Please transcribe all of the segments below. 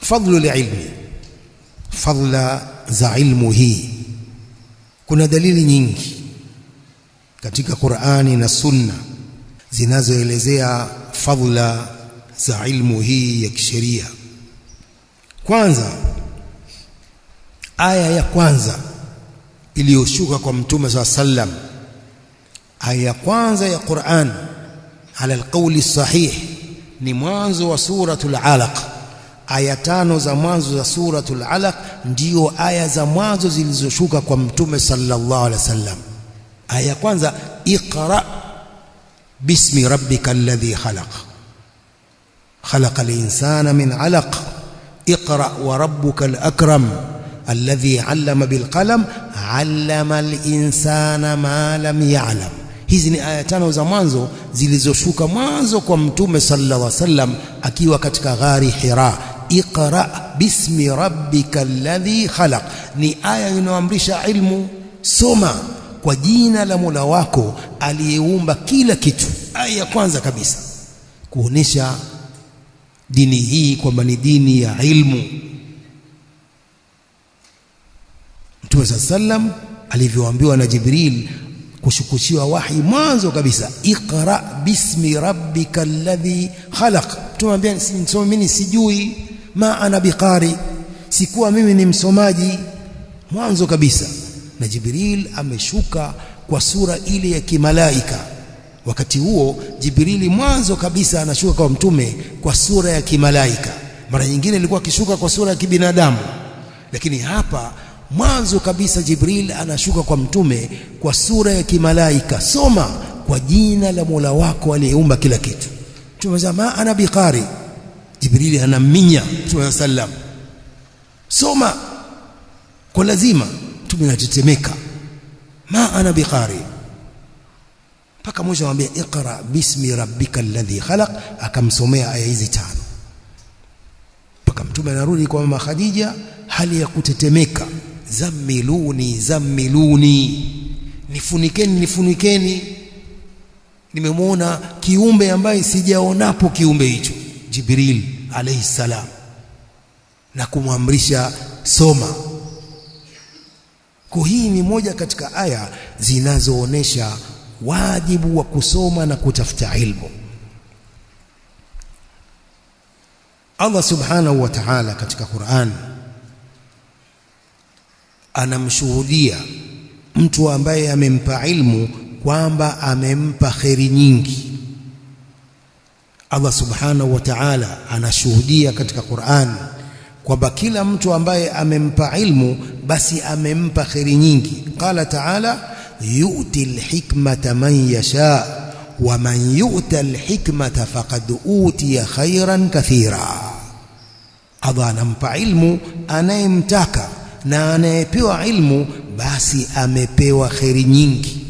fadlu ilmi, fadla za ilmu hii. Kuna dalili nyingi katika Qur'ani na Sunna zinazoelezea fadla za ilmu hii ya kisheria. Kwanza, aya ya kwanza iliyoshuka kwa Mtume SAW, aya ya kwanza ya Qur'an ala alqawli sahih ni mwanzo wa suratul Alaq. Aya 5 za mwanzo za suratul Alaq ndio aya za mwanzo zilizoshuka kwa Mtume sallallahu alaihi wasallam. Aya ya kwanza, iqra bismi rabbikal ladhi khalaq, khalaqal insana min alaq, iqra wa rabbukal akram alladhi 'allama bil qalam 'allama al insana ma lam ya'lam. Hizi ni aya 5 za mwanzo zilizoshuka mwanzo kwa Mtume sallallahu alaihi wasallam akiwa katika ghari Hira. Iqra bismi rabbikal ladhi khalaq ni aya inayoamrisha ilmu, soma kwa jina la Mola wako aliyeumba kila kitu. Aya ya kwanza kabisa kuonesha dini hii kwamba ni dini ya ilmu. Mtume sallam alivyoambiwa na Jibril kushukushiwa wahi mwanzo kabisa, iqra bismi rabbikal ladhi khalaq. Tumwambia mimi sijui, ma ana biqari, sikuwa mimi ni msomaji. Mwanzo kabisa, na Jibril ameshuka kwa sura ile ya kimalaika. Wakati huo Jibrili mwanzo kabisa anashuka kwa Mtume kwa sura ya kimalaika. Mara nyingine ilikuwa akishuka kwa sura ya kibinadamu, lakini hapa mwanzo kabisa Jibril anashuka kwa Mtume kwa sura ya kimalaika. Soma kwa jina la Mola wako aliyeumba kila kitu. Tumesema ana biqari, Jibril anaminya Mtume sallam, soma kwa lazima. Mtume anatetemeka, ma ana biqari, mpaka mwisho anamwambia iqra bismi rabbikal ladhi khalaq, akamsomea aya hizi 5. Mpaka Mtume anarudi kwa mama Khadija hali ya kutetemeka, zammiluni zammiluni, nifunikeni nifunikeni, nimemwona kiumbe ambaye sijaonapo kiumbe hicho, Jibril alayhi salam, na kumwamrisha soma. Kwa hii ni moja katika aya zinazoonesha wajibu wa kusoma na kutafuta ilmu. Allah subhanahu wa ta'ala katika Qur'an anamshuhudia mtu ambaye amempa ilmu kwamba amempa kheri nyingi. Allah subhanahu wa ta'ala anashuhudia katika Qur'an kwamba kila mtu ambaye amempa ilmu basi amempa kheri nyingi. Qala ta'ala, yu'ti al-hikmata man yasha wa man yu'ta al-hikmata faqad utiya khairan kathira. Allah anampa ilmu anayemtaka, na anayepewa ilmu basi amepewa kheri nyingi.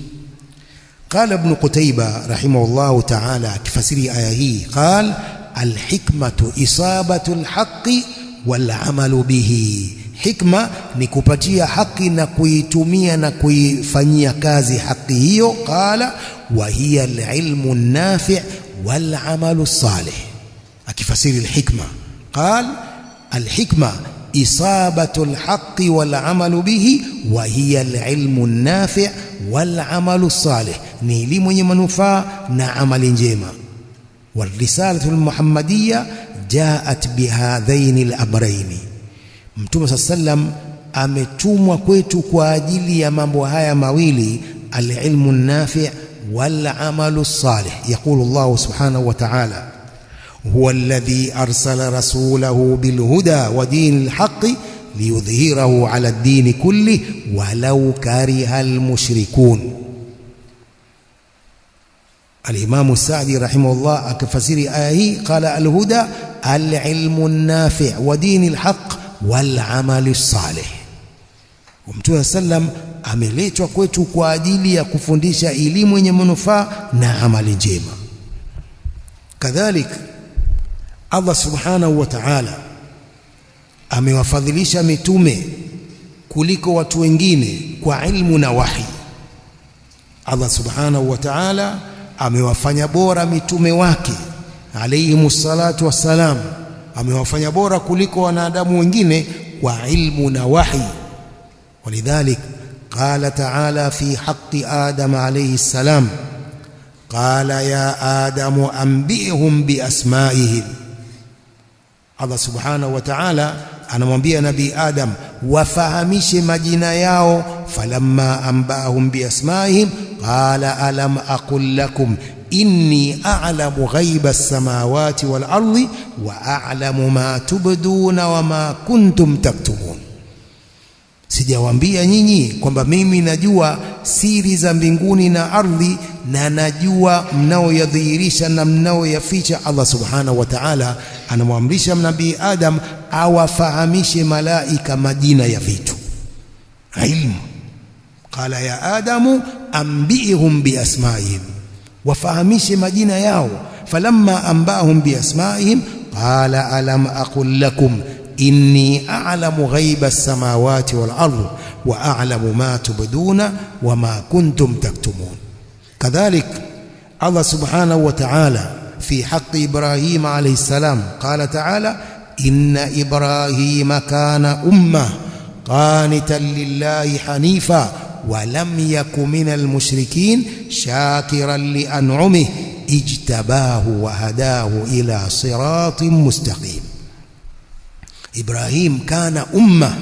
Qala Ibn Qutayba rahimahullahu ta'ala akifasiri aya hii, qala al-hikmatu isabatu al-haqqi wal amalu bihi. Hikma ni kupatia haki na kuitumia na kuifanyia kazi haki hiyo. Qala wa hiya al-ilmu an-nafi' wal amalu as-salih. Akifasiri al-hikma, qala al-hikma isabatu al-haqqi wal amalu bihi wa hiya al-ilmu an-nafi' wal amalu as-salih, ni elimu yenye manufaa na amali njema. Wal risalatu al-muhammadiyya jaat bihadhaini al-amrayn. Mtume sallam ametumwa kwetu kwa ajili ya mambo haya mawili, al-ilmu an-nafi' wal amalu as-salih. Yaqulu Allah subhanahu wa ta'ala, huwa alladhi arsala rasulahu bil huda wa dinil haqqi liyudhhirahu ala ad-din kulli walau kariha al-mushrikun. Al-Imam Sa'di rahimahullah akifasiri aya hii, qala al-huda al-ilmu an-nafi' wa dinil haqq wal amali as-salih. Mtume sallam ameletwa kwetu kwa ajili ya kufundisha elimu yenye manufaa na amali njema. Kadhalik Allah subhanahu wa ta'ala amewafadhilisha mitume kuliko watu wengine kwa ilmu na wahi. Allah subhanahu wa ta'ala amewafanya bora mitume wake alayhimus salatu wassalam, amewafanya bora kuliko wanadamu wengine kwa ilmu na wahi. Walidhalik qala ta'ala fi haqqi Adam alayhi salam, qala ya Adamu anbi'hum bi asma'ihim. Allah subhanahu wa ta'ala anamwambia Nabii Adam wafahamishe majina yao. Falamma anba'ahum bi asma'ihim qala alam aqul lakum inni a'lamu ghaiba as-samawati wal ardi wa a'lamu ma tubduna wa ma kuntum taktumun. Sijawaambia nyinyi kwamba mimi najua siri za mbinguni na ardhi na najua mnaoyadhihirisha na mnaoyaficha. Allah subhanahu wa ta'ala anamwamrisha Nabii Adam awafahamishe malaika majina ya vitu, ilmu. Qala ya Adamu anbi'hum bi asma'ihim, wafahamishe majina yao. Falamma anba'ahum bi asma'ihim qala alam aqul lakum inni a'lamu ghaiba as-samawati wal ardi wa a'lamu ma tubduna wa ma kuntum taktumun. Kadhalik Allah subhanahu wa ta'ala fi haqqi Ibrahim alayhi salam qala ta'ala inna Ibrahima kana ummah qanitan lillahi hanifa wa lam yakun minal mushrikin shakiran li an'umihi ijtabahu wa hadahu ila siratin mustaqim. Ibrahim kana umma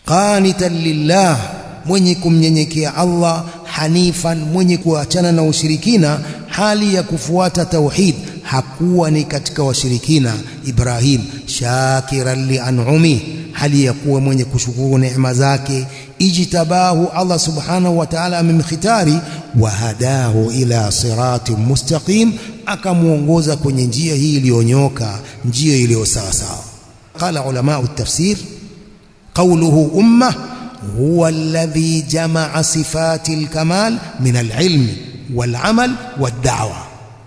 qanitan lillah, mwenye kumnyenyekea Allah, hanifan, mwenye kuachana na ushirikina, hali ya kufuata tauhid, hakuwa ni katika washirikina. Ibrahim shakiran li an'umi, hali ya kuwa mwenye kushukuru neema zake. Ijtabahu, Allah subhanahu wa ta'ala amemkhitari. Wa hadahu ila siratin mustaqim, akamuongoza kwenye njia hii iliyonyoka, njia iliyo sawa sawa. قال علماء التفسير قوله أمة هو الذي جمع صفات الكمال من العلم والعمل والدعوة.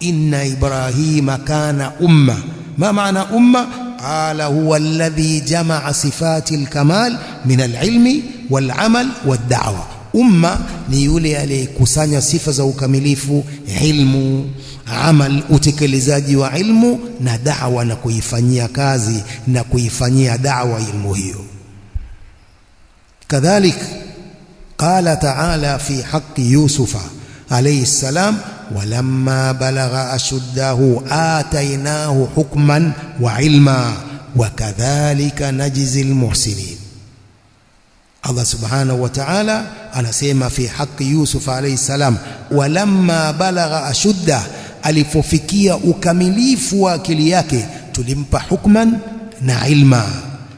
إن إبراهيم كان أمة. ما معنى أمة؟ قال هو الذي جمع صفات الكمال من العلم والعمل والدعوة. Umma ni yule aliyekusanya sifa za ukamilifu, ilmu, amal, utekelezaji wa ilmu na da'wa, na kuifanyia kazi na kuifanyia da'wa ilmu hiyo. Kadhalik qala ta'ala fi haqqi Yusufa alayhi salam walamma balagha ashuddahu atainahu hukman wa ilma wa kadhalika najzil muhsinin. Allah subhanahu wa ta'ala anasema fi haqqi Yusuf alayhi salam walamma balagha ashudda, alipofikia ukamilifu wa akili yake tulimpa hukman na ilma,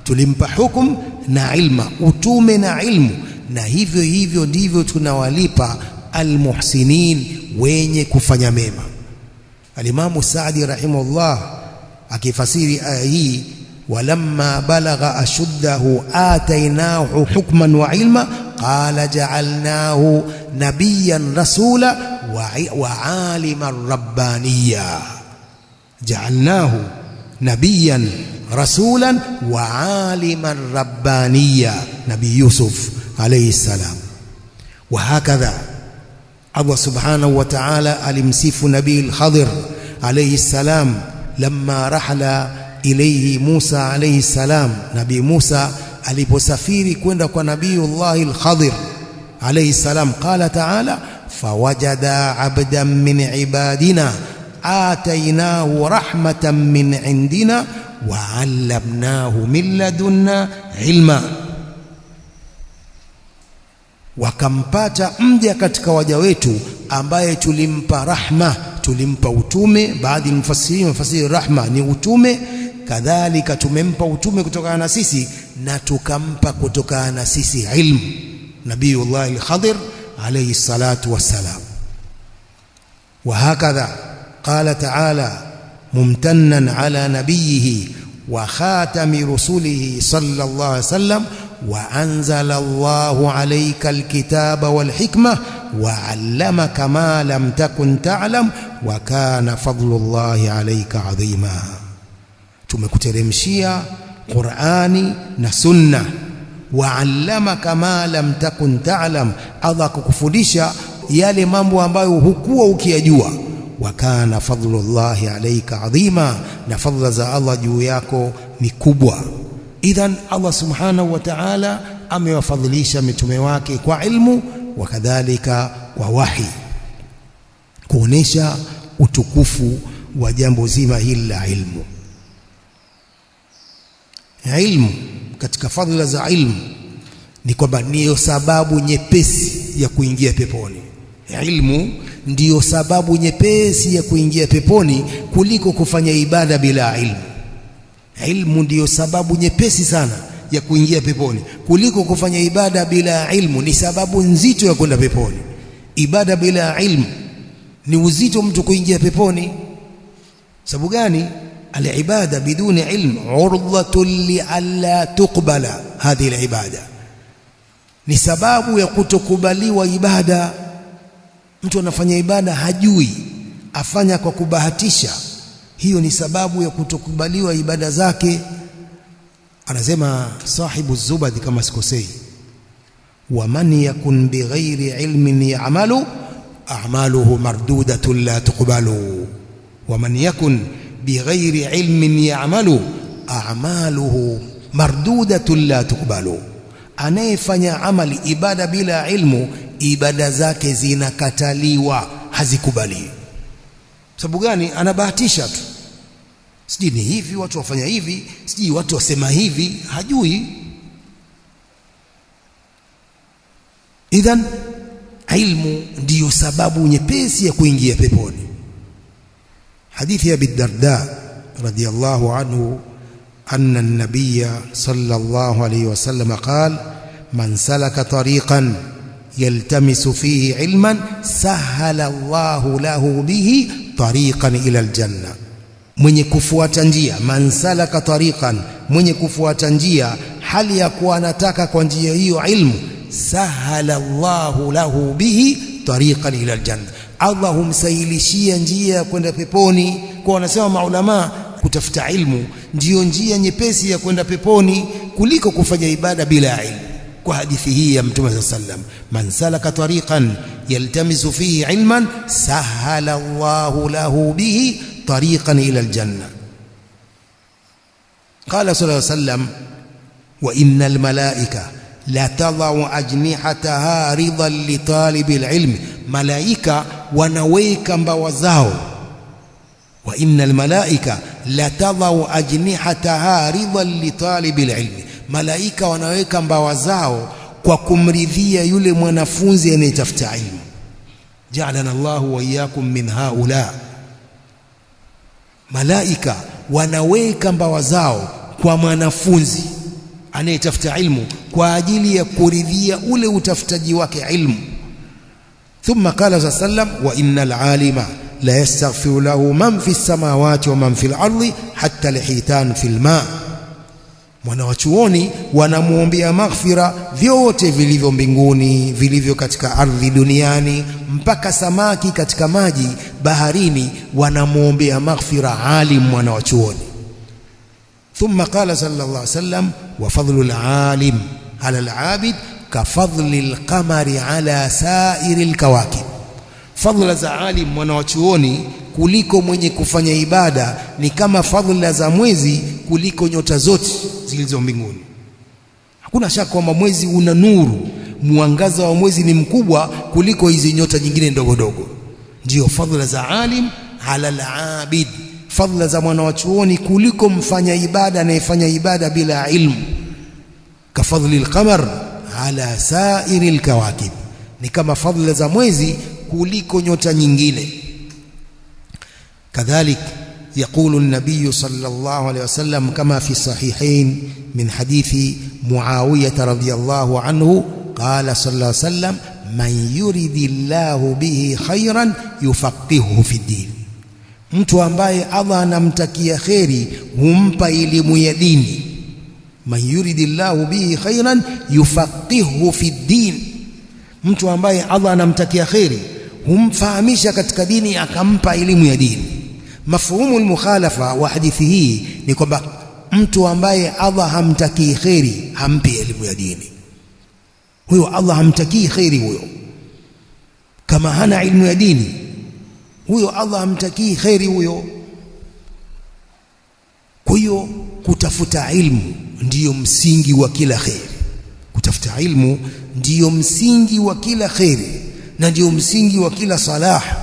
tulimpa hukum na ilma, utume na ilmu. Na hivyo hivyo ndivyo tunawalipa almuhsinin, wenye kufanya mema. Alimamu Saadi rahimahullah akifasiri aya hii walamma balagha ashuddahu atainahu hukman wa ilma qala ja'alnahu nabiyyan rasula wa aliman rabbaniya. Ja'alnahu nabiyyan rasulan wa aliman rabbaniya, Nabii Yusuf alayhi salam. Wa hakadha Allah subhanahu wa ta'ala alimsifu Nabii al-Khadir alayhi salam lamma rahala ilayhi Musa alayhi salam. Nabii Musa aliposafiri kwenda kwa Nabiiullah al-Khadir alayhi salam, qala ta'ala fawajada 'abdan min ibadina atainahu rahmatan min indina wa 'allamnahu min ladunna ilma. Wakampata mja katika waja wetu ambaye tulimpa rahma, tulimpa utume. Baadhi ya mfasiri rahma ni utume, kadhalika tumempa utume kutokana na sisi na tukampa kutokana na sisi ilmu, Nabiiullah al-Khadir alayhi salatu wassalam. Wa hakadha qala ta'ala mumtannan ala nabiyhi wa khatami rusulihi sallallahu alayhi wasallam wa anzala Allahu alayka al-kitaba wal hikma wa 'allamaka ma lam takun ta'lam wa kana fadlullahi alayka 'azima. Tumekuteremshia Qur'ani na Sunna, wa 'allamaka ma lam takun ta'lam, Allah kukufundisha yale mambo ambayo hukuwa ukiyajua. wa kana fadlullahi alayka adhima, na fadla za Allah juu yako ni kubwa. Idhan Allah subhanahu wa ta'ala amewafadhilisha mitume wake kwa ilmu, wakadhalika kwa wahi, kuonesha utukufu wa jambo zima hili la ilmu. Ilmu, katika fadhila za ilmu ni kwamba ndiyo sababu nyepesi ya kuingia peponi. Ilmu ndiyo sababu nyepesi ya kuingia peponi kuliko kufanya ibada bila ilmu. Ilmu ndiyo sababu nyepesi sana ya kuingia peponi kuliko kufanya ibada bila ilmu. Ni sababu nzito ya kwenda peponi. Ibada bila ilmu ni uzito mtu kuingia peponi. Sababu gani? Al-ibada biduni ilm urdhatun li alla tuqbala hadhihi al-ibada, ni sababu ya kutokubaliwa ibada. Mtu anafanya ibada hajui, afanya kwa kubahatisha, hiyo ni sababu ya kutokubaliwa ibada zake. Anasema sahibu Zubadi kama sikosei, wa man yakun bighairi ilmin ya'malu a'maluhu mardudatun la tuqbalu. Wa man yakun bighairi ilmin ya'malu a'maluhu mardudatun la tuqbalu. Anayefanya amali ibada bila ilmu, ibada zake zinakataliwa, hazikubaliwi. Sababu gani? Anabahatisha tu, sijui ni hivi watu wafanya hivi, sijui watu wasema hivi, hajui. Idhan ilmu ndiyo sababu nyepesi ya kuingia peponi. Hadithi ya Abi Darda radhiyallahu anhu anna an-nabiy sallallahu alayhi wasallam qala man salaka tariqan yaltamisu fihi ilman sahala Allahu lahu bihi tariqan ila al-janna. Mwenye kufuata njia, man salaka tariqan, mwenye kufuata njia hali ya kuwa anataka kwa njia hiyo ilmu, sahala Allahu lahu bihi tariqan ila al-janna, Allah humsahilishia njia ya kwenda peponi. Kwa wanasema maulama, kutafuta ilmu ndiyo njia nyepesi ya kwenda peponi kuliko kufanya ibada bila ilmu. Kwa hadithi hii ya Mtume sallallahu alayhi wasallam, man salaka tariqan yaltamisu fihi ilman sahala Allahu lahu bihi tariqan ila aljanna. Qala sallallahu alayhi wasallam, wa innal malaika la tadau ajnihataha ridan li talibil ilmi, malaika wanaweka mbawa zao. Wa innal malaika la tadau ajnihataha ridan li talibil ilmi, malaika wanaweka mbawa zao kwa kumridhia yule mwanafunzi anayetafuta ilmu. Ja'alana Allahu wa iyyakum min haula. Malaika wanaweka mbawa zao kwa mwanafunzi anayetafuta ilmu kwa ajili ya kuridhia ule utafutaji wake ilmu. Thumma qala sallam, wa innal alima la yastaghfiru lahu man fi samawati wa man fil ardi hatta lihitan fil ma. Mwanawachuoni wanamuombea maghfira vyote vilivyo mbinguni, vilivyo katika ardhi duniani, mpaka samaki katika maji baharini wanamuombea maghfira alim mwanawachuoni. Thumma qala sallallahu alayhi wasallam, wa fadlul alim ala al-abid ka fadlil qamari ala sa'iril kawakib. Fadhila za alim mwanawachuoni kuliko mwenye kufanya ibada ni kama fadhila za mwezi kuliko nyota zote zilizo mbinguni. Hakuna shaka kwamba mwezi una nuru, mwangaza wa mwezi ni mkubwa kuliko hizi nyota nyingine ndogo ndogo. Ndio fadhila za alim ala al-abid, fadhila za mwanawachuoni kuliko mfanya ibada anayefanya ibada bila ilmu. Ka fadlil qamar ala sa'iril kawakib, ni kama fadhila za mwezi kuliko nyota nyingine. Kadhalik يقول النبي صلى الله عليه وسلم كما في الصحيحين من حديث معاوية رضي الله عنه قال صلى الله عليه وسلم من يريد الله به خيرا يفقهه في الدين. Mtu ambaye Allah anamtakia kheri humpa elimu ya dini. Man yuridillahu bihi khairan yufaqihu fi din, mtu ambaye Allah anamtakia kheri humfahamisha katika dini, akampa elimu ya dini. Mafhumu al-mukhalafa wa hadithi hii ni kwamba mtu ambaye Allah hamtakii kheri hampi elimu ya dini, huyo Allah hamtakii kheri huyo. Kama hana elimu ya dini, huyo Allah hamtakii kheri huyo. Kwa hiyo kutafuta ilmu ndiyo msingi wa kila kheri. Kutafuta ilmu ndiyo msingi wa kila kheri na ndiyo msingi wa kila salah.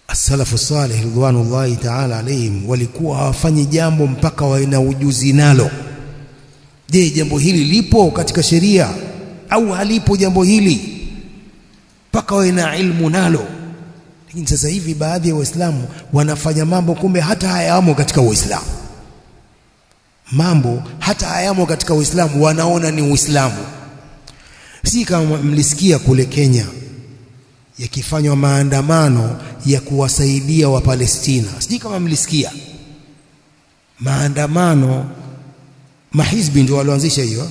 As-salafu salih ridwanullahi ta'ala alayhim walikuwa hawafanyi jambo mpaka wawe na ujuzi nalo. Je, jambo hili lipo katika sheria au halipo jambo hili? Mpaka wawe na ilmu nalo. Lakini sasa hivi baadhi ya Waislamu wanafanya mambo kumbe hata hayamo katika Uislamu. Mambo hata hayamo katika Uislamu wanaona ni Uislamu. Si kama mlisikia kule Kenya yakifanywa maandamano ya kuwasaidia wa Palestina. Sijui kama mlisikia. Maandamano, mahizbi ndio walioanzisha hiyo.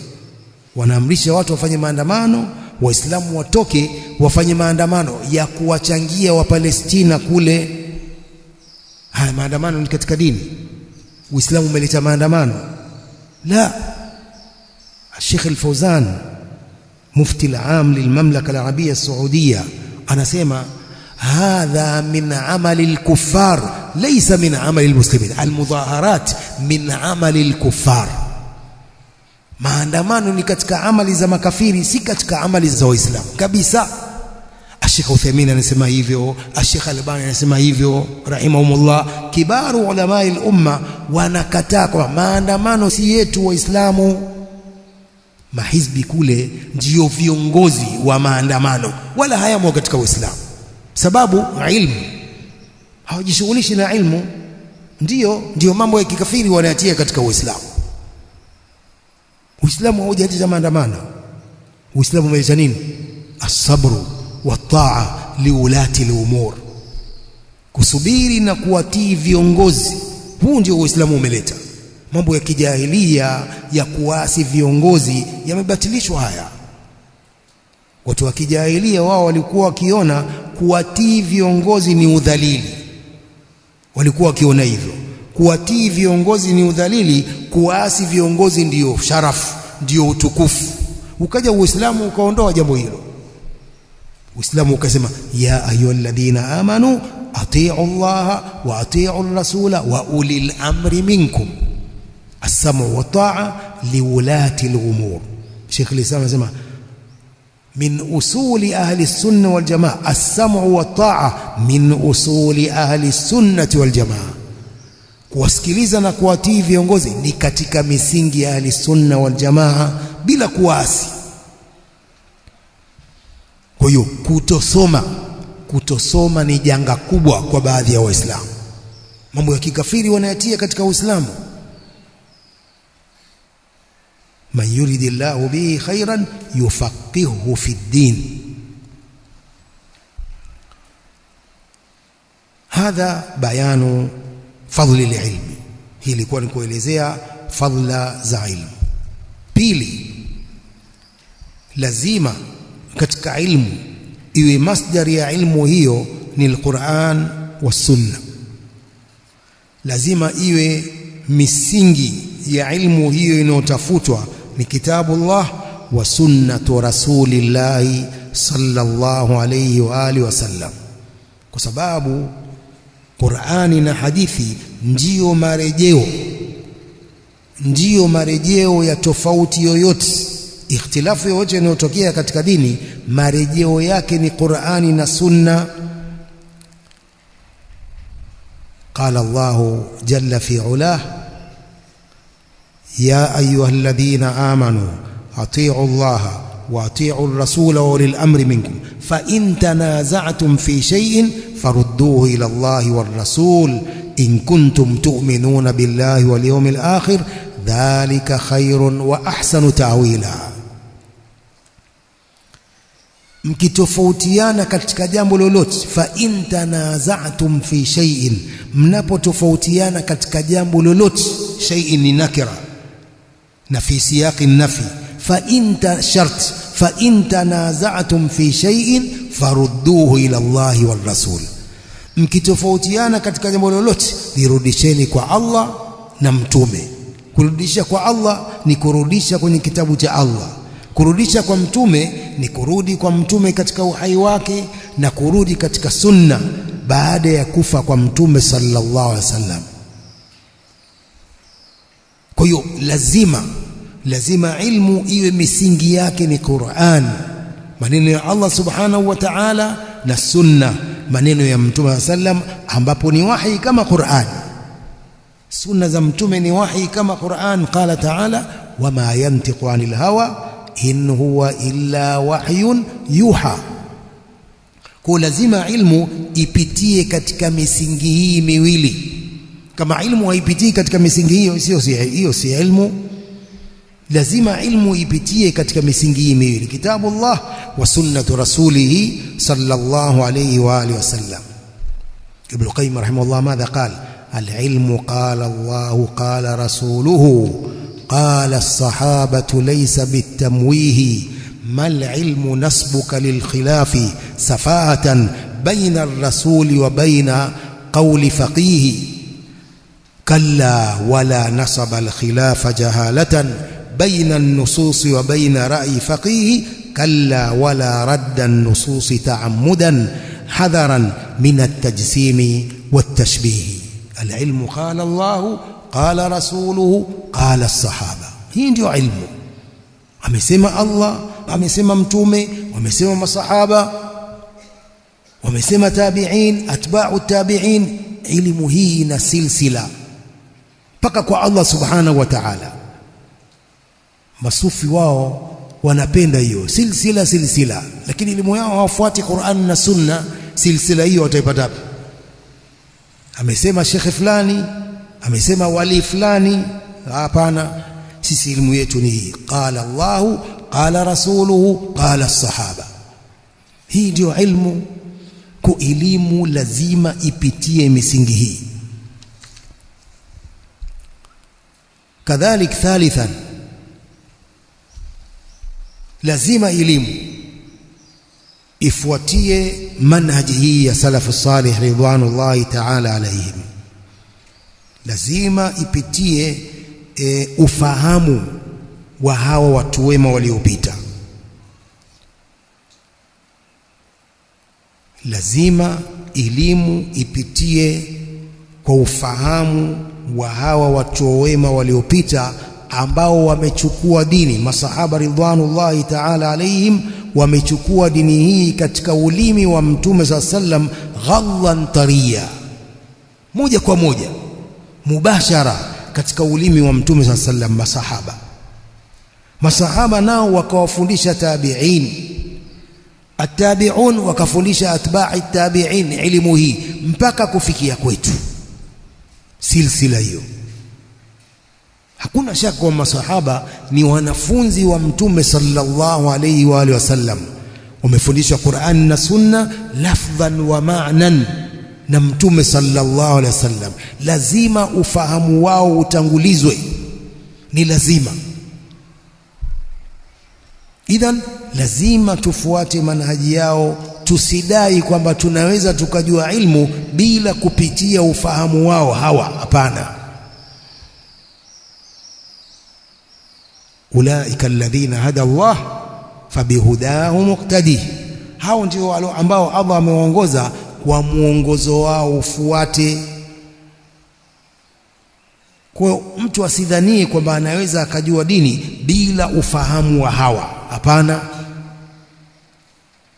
Wanaamrisha watu wafanye maandamano, Waislamu watoke wafanye maandamano ya kuwachangia wa Palestina kule. Haya maandamano ni katika dini? Uislamu umeleta maandamano? La. Sheikh Al-Fawzan mufti al-aam lilmamlaka al-arabia as-saudiya anasema hadha min amali al-kuffar laysa min amali al-muslimin. Al-mudhaharat min amali al-kuffar. Maandamano ni katika amali za makafiri, si katika amali za Waislamu kabisa. Sheikh Uthaymeen anasema hivyo, Sheikh Albani anasema hivyo rahimahumullah. Kibaru ulama al-umma wanakataa kwa maandamano si yetu Waislamu. Mahizbi kule ndio viongozi wa maandamano, wala hayamo katika Uislamu. Sababu ilmu, hawajishughulishi na ilmu. Ndio mambo ya kikafiri wanayatia katika Uislamu. Uislamu haujaleta maandamano. Uislamu umeleta nini? As-sabru wat-ta'a liulati al-umur, kusubiri na kuwatii viongozi. Huu ndio Uislamu umeleta. Mambo ya kijahilia ya kuasi viongozi yamebatilishwa haya. Watu wa kijahilia wao walikuwa wakiona kuwatii viongozi ni udhalili. Walikuwa wakiona hivyo, kuwatii viongozi ni udhalili, kuasi viongozi ndiyo sharafu, ndiyo utukufu. Ukaja Uislamu ukaondoa jambo hilo. Uislamu ukasema ya ayyuhalladhina amanu atii'u Allaha wa atii'u ar-rasula wa ulil amri minkum as-sam'u wa ta'a liwulati al-umur. Sheikh al-Islam anasema min usuli ahli as-sunnah wal jamaa, as-sam'u wa ta'a min usuli ahli as-sunnah wal jamaa. Kuwasikiliza na kuwatii viongozi ni katika misingi ya ahli sunna wal jamaa bila kuasi. Kwa hiyo kutosoma ni janga kubwa kwa baadhi ya Waislamu. Mambo ya kikafiri wanayatia katika Uislamu. Man yuridillahu bihi khairan yufaqihuhu fi ddin. Hadha bayanu fadli al-ilmi. Hii ilikuwa ni kuelezea fadla za ilmu. Pili, lazima katika ilmu iwe masdari ya ilmu hiyo ni al-Qur'an wa sunna. Lazima iwe misingi ya ilmu hiyo inayotafutwa ni kitabullah wa sunnatu rasulillahi sallallahu alayhi wa alihi wasallam, kwa sababu Qur'ani na hadithi ndiyo marejeo ya tofauti yoyote, ikhtilafu yoyote inayotokea katika dini, marejeo yake ni Qur'ani na sunna. Qala Allahu jalla fi ulah ya ayyuhalladhina amanu atii'u Allaha wa atii'u ar-rasula wa ulil amri minkum fa in tanaza'tum fi shay'in farudduhu ila Allahi war-rasul in kuntum tu'minuna billahi wal yawmil akhir dhalika khairun wa ahsanu ta'wila. Mkitofautiana katika jambo lolote, fa in tanaza'tum fi shay'in, mnapotofautiana katika jambo lolote, shay'in ni nakira na fi siyaqi nafi, fa in tanaza'tum fi shay'in farudduhu ila Allahi war rasul. Mkitofautiana katika jambo lolote, lirudisheni kwa Allah na mtume. Kurudisha kwa Allah ni kurudisha kwenye kitabu cha Allah, Kurudisha kwa mtume ni kurudi kwa mtume katika uhai wake na kurudi katika sunna baada ya kufa kwa mtume sallallahu alaihi wasallam. Kwa hiyo lazima ilmu iwe misingi yake ni Qur'an, maneno ya Allah subhanahu wa ta'ala, na sunna, maneno ya mtume sallam, ambapo ni wahi kama Qur'an. Sunna za mtume ni wahi kama Qur'an. Qala ta'ala, wama yantiqu anil hawa in huwa illa wahyun yuha. Kwa lazima ilmu ipitie katika misingi hii miwili. Kama ilmu haipitii katika misingi hiyo si ilmu. Lazima ilmu ipitie katika misingi hii miwili, kitabullah wa sunnatu rasulih sallallahu alayhi wa alihi wasallam. Ibn Qayyim rahimahullah madha qala? Al-ilmu qala Allah qala rasuluhu qala as-sahabatu laysa bit-tamwihi mal ilmu nasbuka lil khilafi safahatan bayna ar-rasuli wa bayna qawli faqihi كلا ولا نصب الخلاف جهالة بين النصوص وبين رأي فقيه كلا ولا رد النصوص تعمدا حذرا من التجسيم والتشبيه. العلم قال الله قال رسوله قال الصحابة. hii ndio ilmu. Amesema Allah, amesema mtume, wamesema masahaba, wamesema tabi'in, atba'u tabi'in. Ilmu hii na silsila mpaka kwa Allah subhanahu wa ta'ala. Masufi wao wanapenda hiyo silsila, lakini elimu yao hawafuati Qur'an na Sunna. Silsila hiyo wataipata wapi? Amesema shekhe fulani, amesema wali fulani. Hapana, sisi elimu yetu ni hii, qala Allahu qala rasuluhu qala as-sahaba. Hii ndio ilmu. Kwa elimu lazima ipitie misingi hii. Kadhalik thalithan, lazima elimu ifuatie manhaji hii ya salafu salih ridwanullahi ta'ala alayhim. Lazima ipitie ufahamu wa hawa watu wema waliopita. Lazima elimu ipitie kwa ufahamu wa hawa watu wema waliopita ambao wamechukua dini. Masahaba ridwanullahi ta'ala alayhim wamechukua dini hii katika ulimi wa mtume sallam ghallan tariya, moja kwa moja mubashara katika ulimi wa mtume sallam. Masahaba nao wakawafundisha tabi'in, at-tabi'un wakafundisha atba'i tabi'in elimu hii mpaka kufikia kwetu. Silsila hiyo, hakuna shaka kwa masahaba ni wanafunzi wa mtume sallallahu alayhi wa alihi wasallam. Wamefundishwa Qur'an na Sunna lafdhan wa ma'nan na mtume sallallahu alayhi wasallam. Lazima ufahamu wao utangulizwe, ni lazima. Idhan lazima tufuate manhaji yao. Tusidai kwamba tunaweza tukajua ilmu bila kupitia ufahamu wao hawa. Hapana. Ulaika alladhina hada Allah fabihudahu muqtadi. Hao ndio ambao Allah amewaongoza, kwa muongozo wao ufuate. Kwa mtu asidhanie kwamba anaweza akajua dini bila ufahamu wa hawa. Hapana.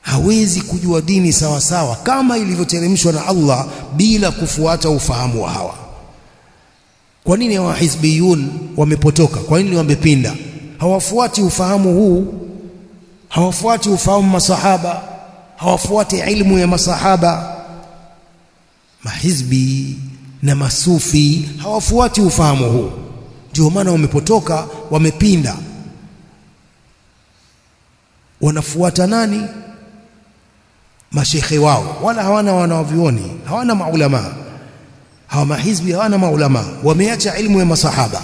Hawezi kujua dini sawa sawa kama ilivyoteremshwa na Allah bila kufuata ufahamu wa hawa. Kwa nini wahizbiyun wamepotoka? Kwa nini wamepinda? Hawafuati ufahamu huu, hawafuati ufahamu masahaba, hawafuati ilmu ya masahaba. Mahizbi na masufi hawafuati ufahamu huu, ndio maana wamepotoka, wamepinda. Wanafuata nani? Mashekhe wao, wala hawana wanavyuoni, hawana maulama. Hawa mahizbi hawana maulama, wameacha ilmu ya masahaba.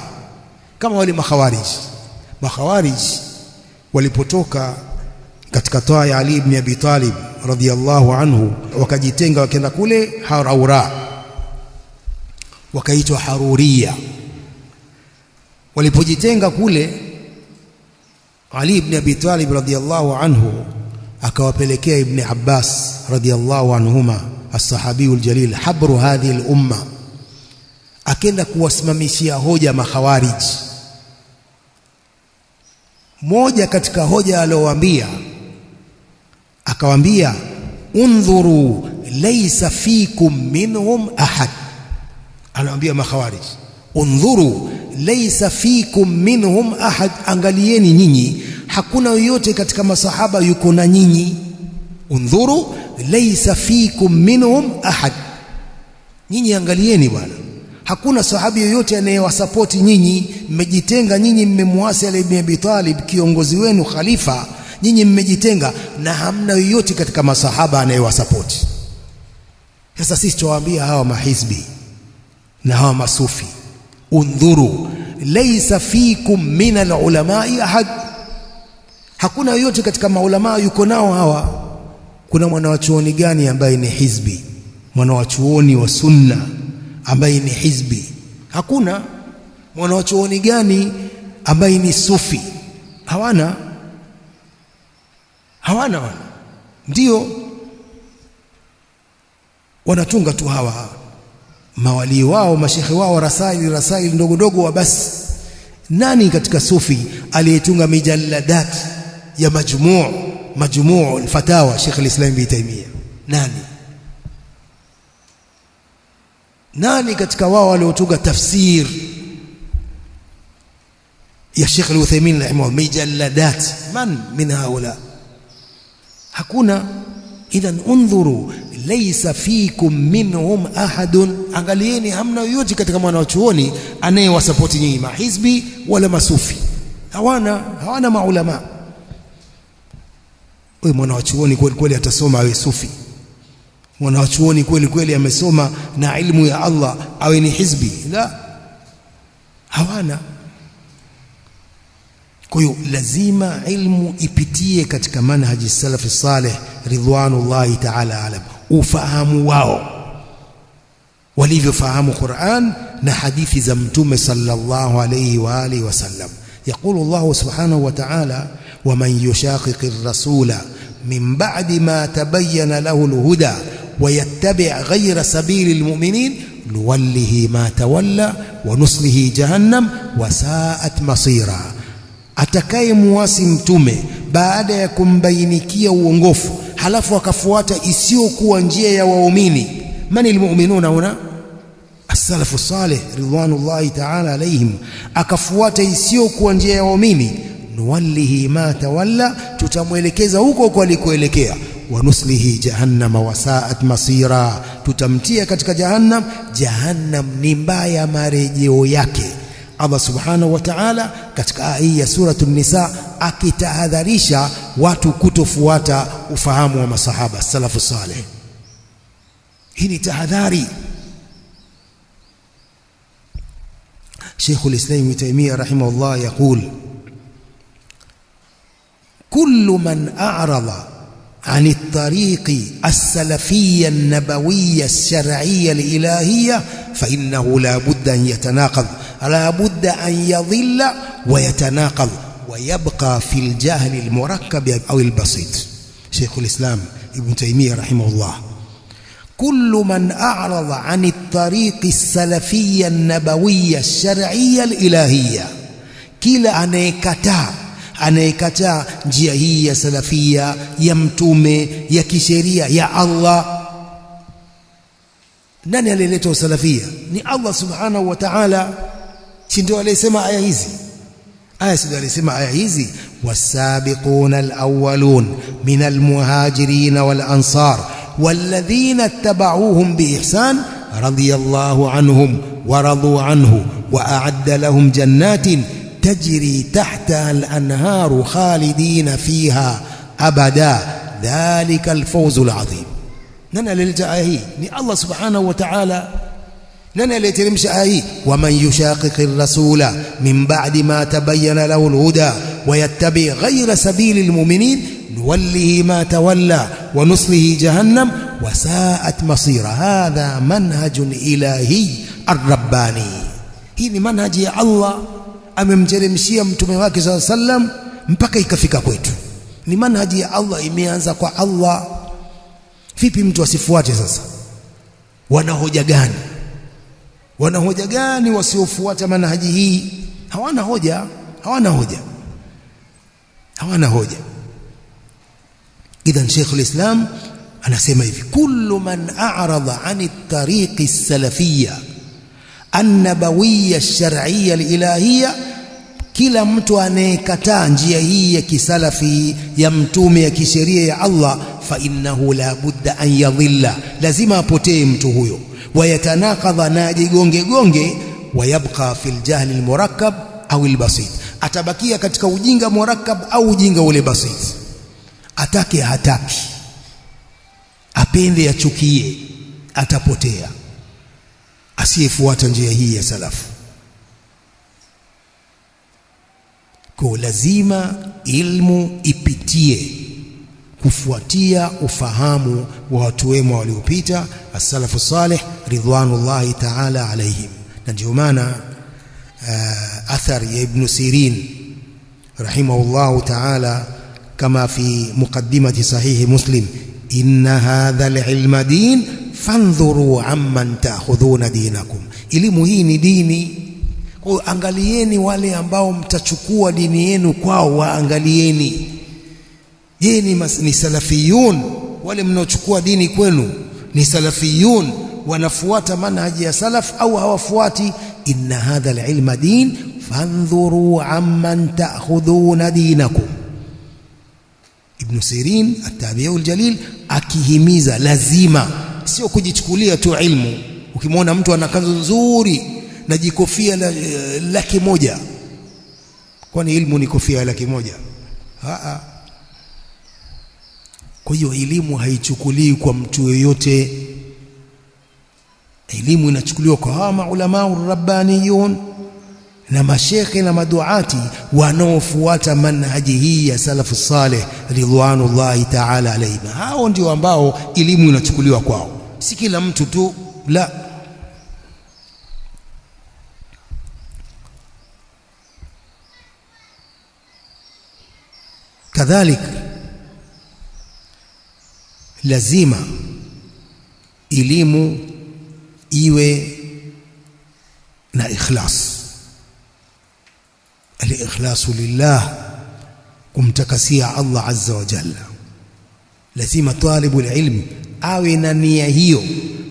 Kama wale makhawarij walipotoka katika toa ya Ali ibn Abi Talib radhiyallahu anhu, wakajitenga wakaenda kule Haraura, wakaitwa Haruriya. Walipojitenga kule, Ali ibn Abi Talib radhiyallahu anhu akawapelekea Ibn Abbas radhiyallahu anhuma as-sahabiyul jalil habru hadhihi al-umma, akenda kuwasimamishia hoja makhawarij. Moja katika hoja alowaambia, akawaambia undhuru laysa fikum minhum ahad. Anawaambia makhawarij, undhuru laysa fikum minhum ahad, angalieni nyinyi hakuna yoyote katika masahaba yuko na nyinyi. Undhuru laysa fikum minhum ahad, nyinyi angalieni bwana, hakuna sahabi yoyote anayewasapoti nyinyi. Mmejitenga nyinyi, mmemwasi Ali ibn Abi Talib kiongozi wenu khalifa, nyinyi mmejitenga na hamna yoyote katika masahaba anayewasapoti. Sasa sisi tuwaambia hawa mahizbi na hawa masufi, undhuru laysa fikum min al-ulamai ahad, hakuna yoyote katika maulama yuko nao hawa. Kuna mwanawachuoni gani ambaye ni hizbi? Mwanawachuoni wa sunna ambaye ni hizbi? Hakuna. Mwanawachuoni gani ambaye ni sufi? Hawana. Ndio wanatunga tu hawa mawali wao, mashekhe wao, rasaili ndogo wa basi. Nani katika sufi aliyetunga mijalladat ya majmuu al-fatawa Sheikh al-Islam Ibn Taymiyyah? Nani katika wao waliotunga tafsir ya Sheikh al-Uthaymeen rahimahullah, mijalladat? Man min haula? Hakuna. Idhan undhuru laysa fikum minhum ahadun, angalieni hamna yoyote katika mwanachuoni anayewasapoti nyinyi mahizbi wala masufi. Hawana maulama. Wewe mwanachuoni kweli atasoma awe sufi? Mwanachuoni kweli amesoma na ilmu ya Allah awe ni hizbi? La, hawana. Kwa hiyo lazima ilmu ipitie katika manhaji salafi salih ridwanullahi ta'ala alam, ufahamu wao walivyofahamu Qur'an na hadithi za Mtume sallallahu alayhi wa alihi wasallam. Yaqulu Allah subhanahu wa ta'ala, waman yushaqiqir rasula min ba'di ma tabayyana lahu al-huda wa yattabi' ghayra sabilil mu'minin nuwallihi ma tawalla wa nuslihi jahannam wa sa'at masira. Atakaye muasi mtume baada ya kumbainikia uongofu halafu akafuata isiyokuwa njia ya waumini. Mani almu'minuna huna? As-salafu salih ridwanullahi ta'ala alayhim. Akafuata isiyokuwa njia ya waumini, nuwallihi ma tawalla, tutamwelekeza huko alikoelekea, wa nuslihi jahannam wa sa'at masira, tutamtia katika jahannam ni mbaya marejeo yake. Allah subhanahu wa ta'ala katika aya ya suratul Nisa akitahadharisha watu kutofuata ufahamu wa masahaba salafu salih. Hii ni tahadhari. Sheikhul Islam Ibn Taymiyyah rahimahullah yaqul, kullu man a'rada عن الطريق السلفية النبوية الشرعية الإلهية فإنه لا بد أن يتناقض، لا بد أن يضل ويتناقض ويبقى في الجهل المركب أو البسيط. شيخ الإسلام ابن تيمية رحمه الله، كل من أعرض عن الطريق السلفية النبوية الشرعية الإلهية، كلا anayekataa njia hii ya salafia ya mtume ya kisheria ya Allah. Nani alileta salafia? Ni Allah subhanahu wa ta'ala. Si ndio aliyesema aya hizi? Ndio alisema aya hizi, wasabiquna alawwalun min almuhajirin wal ansar walladhina ittaba'uuhum biihsan radiyallahu anhum wa radu anhu wa a'adda lahum jannatin تجري تحتها الأنهار خالدين فيها أبدا ذلك الفوز العظيم. ننا للجاهي ني الله سبحانه وتعالى، ننا لترمش آيه، ومن يشاقق الرسول من بعد ما تبين له الهدى ويتبع غير سبيل المؤمنين نوله ما تولى ونصله جهنم وساءت مصيرا. هذا منهج إلهي الرباني. هي منهج الله amemjeremshia mtume wake sallallahu alaihi wasallam mpaka ikafika kwetu. Ni manhaji ya Allah, imeanza kwa Allah. Vipi mtu asifuate sasa? Wana hoja gani? Wana hoja gani wasiofuata manhaji hii? Hawana hoja, hawana hoja, hawana hoja. Idhan Sheikh al-Islam anasema hivi: kullu man a'rada 'ani at-tariqi as-salafiyya an-nabawiyya ash-shar'iyya al-ilahiyya, kila mtu anayekataa njia hii ya kisalafi ya mtume ya kisheria ya Allah, fa innahu la budda an yadhilla, lazima apotee mtu huyo. Wayatanaqadha, na jigonge gonge. Wayabqa fil jahli al-murakkab au al-basit, atabakia katika ujinga murakkab au ujinga ule basit. Atake hataki, apende achukie, atapotea asiyefuata njia hii ya salafu. Kwa lazima ilmu ipitie kufuatia ufahamu wa watu wema waliopita, as-salafu salih ridwanullahi ta'ala alayhim. Na ndio maana athar ya Ibn Sirin rahimahullahu ta'ala kama fi muqaddimati sahihi Muslim: inna hadha al-ilma din fandhuru amman ta'khudhuna dinakum. Elimu hii ni dini, kwa angalieni wale ambao mtachukua dini yenu kwao, waangalieni. Je, ni salafiyun wale mnaochukua dini kwenu? Ni salafiyun wanafuata manhaji ya salaf au hawafuati? Inna hadha al-ilma din fandhuru amman ta'khudhuna dinakum. Ibn Sirin at-tabi'ul jalil akihimiza lazima, sio kujichukulia tu ilmu. Ukimwona mtu ana kanzu nzuri na jikofia laki moja, kwani ilmu ni kofia laki moja? Kwa hiyo elimu haichukuliwi kwa mtu yeyote. Elimu inachukuliwa kwa maulama urabbaniyun na mashekhe na maduati wanaofuata manhaji hii ya salafu salih ridwanullahi ta'ala alayhim. Hao ndio ambao elimu inachukuliwa kwao, si kila mtu tu, la. Kadhalik lazima elimu iwe na ikhlas. Al-ikhlasu lillah, kumtakasia Allah azza wa jalla. Lazima talibu ilmi awe na nia hiyo,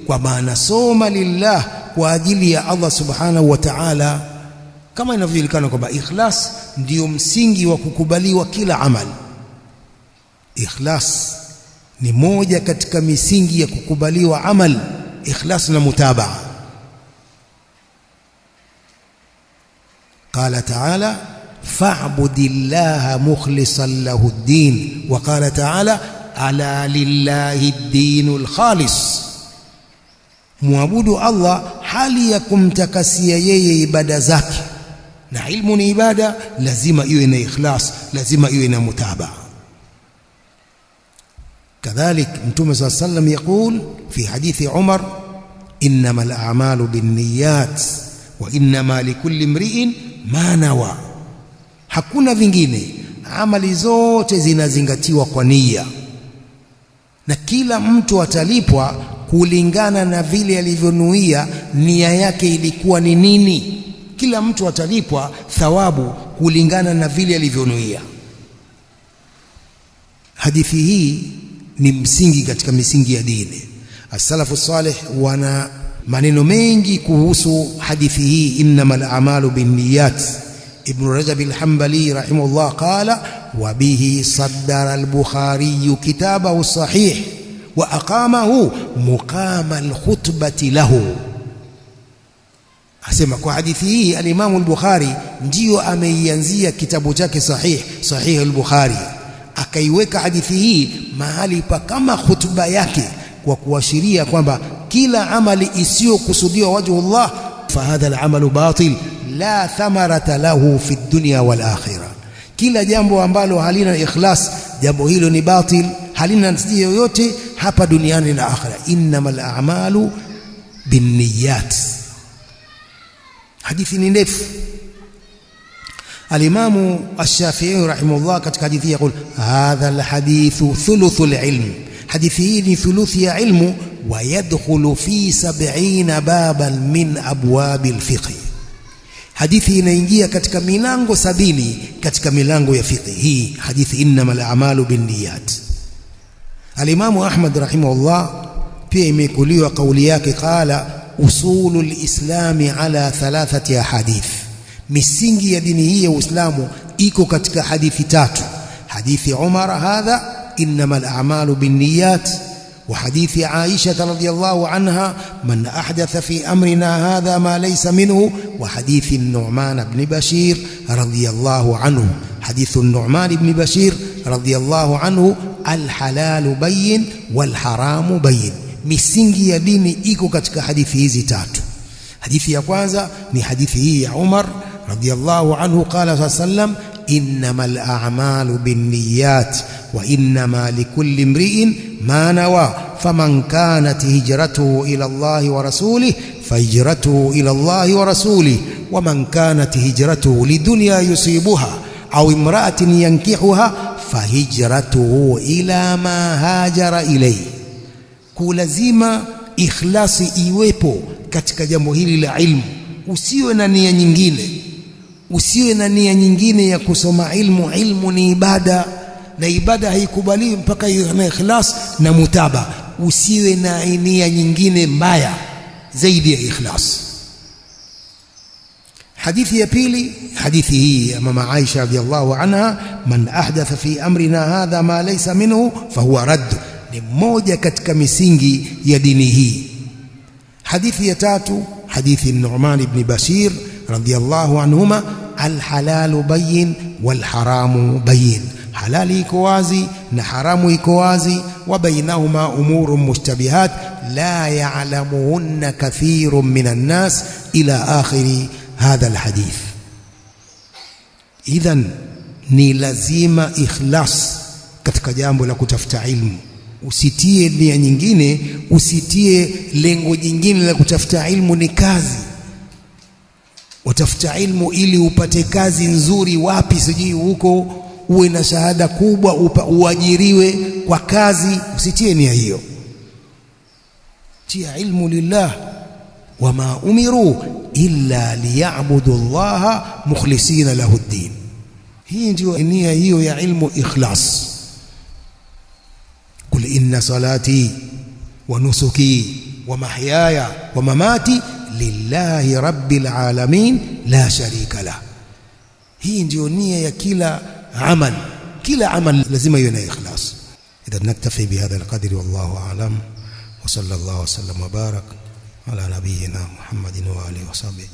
kwa maana soma lillah, kwa ajili ya Allah subhanahu wa ta'ala, kama inavyojulikana kwamba ikhlas ndio msingi wa kukubaliwa kila amali. Ikhlas ni moja katika misingi ya kukubaliwa amal, ikhlas na mutabaa. قال تعالى فاعبد الله مخلصا له الدين، وقال تعالى ألا لله الدين الخالص. muabudu Allah hali ya kumtakasia yeye ibada zake. Na ilmu ni ibada, lazima iwe na ikhlas, lazima iwe na mutabaa. كذلك Mtume صلى الله عليه وسلم يقول في حديث عمر: إنما الأعمال بالنيات وإنما لكل امرئ ma nawa. Hakuna vingine, amali zote zinazingatiwa kwa nia, na kila mtu atalipwa kulingana na vile alivyonuia, nia yake ilikuwa ni nini. Kila mtu atalipwa thawabu kulingana na vile alivyonuia. Hadithi hii ni msingi katika misingi ya dini. As-salafu salih wana maneno mengi kuhusu hadithi hii, innamal a'malu binniyat. Ibn Rajab al-Hanbali rahimahullah qala: wa bihi saddara al-Bukhari kitabahu sahih wa aqamahu muqama al-khutbati lahu. Asema kwa hadithi hii al-Imam al-Bukhari ndio ameianzia kitabu chake sahih al-Bukhari, akaiweka hadithi hii mahali pa kama khutba yake, kwa kuashiria kwamba kila amali isiyokusudiwa wajhullah fahadha al-amalu batil la thamarata lahu fi dunya wal akhirah. Kila jambo ambalo halina ikhlas, jambo hilo ni batil, halina natija yoyote hapa duniani na akhira. Innamal a'malu binniyat. Hadithi ni ndefu. Al-Imam Ash-Shafi'i rahimahullah katika hadithi yaqul hadha al-hadithu thuluthul ilm, hadithi hii ni thuluthi ya ilmu, wa yadkhulu fi 70 baban min abwabil fiqh. Hadithi inaingia katika milango 70 katika milango ya fiqh. Hii hadithi innamal a'malu binniyat. Al-Imam Ahmad rahimahullah pia imekuliwa kauli yake, qala usulul islami ala 3 ahadith, misingi ya dini hii ya Uislamu iko katika hadithi 3. Hadithi Umar hadha innamal a'malu binniyat, wa hadithi Aisha radhiyallahu anha man ahdatha fi amrina hadha ma laysa minhu, wa hadithi Nu'man ibn Bashir radhiyallahu anhu. Hadithu Nu'man ibn Bashir radhiyallahu anhu, al-halalu bayyin wal haramu bayyin. Misingi ya dini iko katika hadithi hizi 3. Hadithi ya kwanza ni hadithi hii ya Umar radhiyallahu anhu, qala sallam innamal a'malu binniyat wa innama likulli imri'in ma nawa faman kanat hijratuhu ila Allah wa rasulih fahijratuhu ila Allah wa rasulih wa man kanat hijratuhu lidunya yusibuha au imra'atin yankihuha fahijratuhu ila ma hajara ilayhi. Kulazima ikhlasi iwepo katika jambo hili la ilmu. Usiwe na nia nyingine, usiwe na nia nyingine ya kusoma ilmu. Ilmu ni ibada, na ibada haikubaliwi mpaka iwe na ikhlas na mutaba. Usiwe na nia nyingine mbaya zaidi ya ikhlas. Hadithi ya pili, hadithi hii ya mama Aisha radhiallahu anha, man ahdatha fi amrina hadha ma laysa minhu fahuwa radd, ni moja katika misingi ya dini hii. Hadithi ya tatu, hadithi Nu'man ibn Bashir radhiyallahu anhuma, al-halalu bayyin wal haramu bayyin, halali iko wazi na haramu iko wazi, wa bainahuma umurun mushtabihat la ya'lamuhunna kathirun minan nas ila akhiri hadha alhadith. Idhan ni lazima ikhlas katika jambo la kutafuta ilmu. Usitie nia nyingine, usitie lengo jingine la kutafuta ilmu. Ni kazi, utafuta ilmu ili upate kazi nzuri wapi, sijui huko uwe na shahada kubwa uajiriwe kwa kazi. Usitie nia hiyo. Tia ilmu lillah, wama umiru illa liya'budu Allah mukhlisina lahu ad-din. Hii ndio nia hiyo ya ilmu, ikhlas. Qul inna salati wa nusuki wa mahyaya wa mamati lillahi rabbil alamin la sharika lah. Hii ndio nia ya kila amal. Kila amal lazima iwe na ikhlas. Idha naktafi bihadha alqadri wallahu a'lam, wa sallallahu wa sallam wa barak ala nabiyyina Muhammadin wa alihi wa sahbihi.